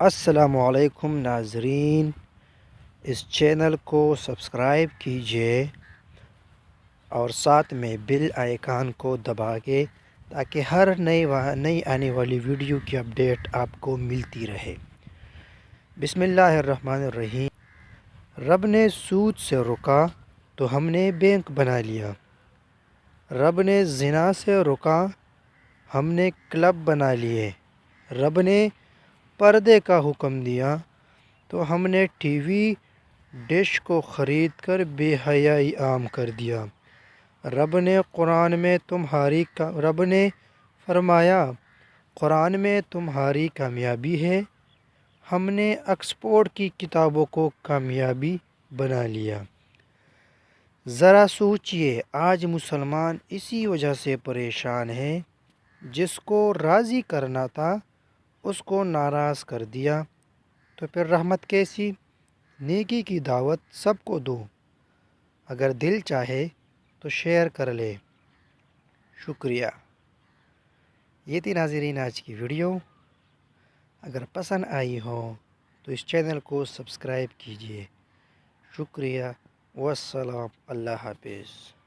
السلام علیکم ناظرین، اس چینل کو سبسکرائب کیجیے اور ساتھ میں بیل آئیکن کو دبا کے تاکہ ہر نئی آنے والی ویڈیو کی اپڈیٹ آپ کو ملتی رہے۔ بسم اللہ الرحمن الرحیم۔ رب نے سود سے روکا تو ہم نے بینک بنا لیا، رب نے زنا سے روکا ہم نے کلب بنا لیے، رب نے پردے کا حکم دیا تو ہم نے ٹی وی ڈش کو خرید کر بے حیائی عام کر دیا۔ رب نے فرمایا قرآن میں تمہاری کامیابی ہے، ہم نے آکسفورڈ کی کتابوں کو کامیابی بنا لیا۔ ذرا سوچئے، آج مسلمان اسی وجہ سے پریشان ہیں، جس کو راضی کرنا تھا اس کو ناراض کر دیا، تو پھر رحمت کیسی؟ نیکی کی دعوت سب کو دو، اگر دل چاہے تو شیئر کر لے۔ شکریہ۔ یہ تھی ناظرین آج کی ویڈیو۔ اگر پسند آئی ہو تو اس چینل کو سبسکرائب کیجیے۔ شکریہ والسلام، اللہ حافظ۔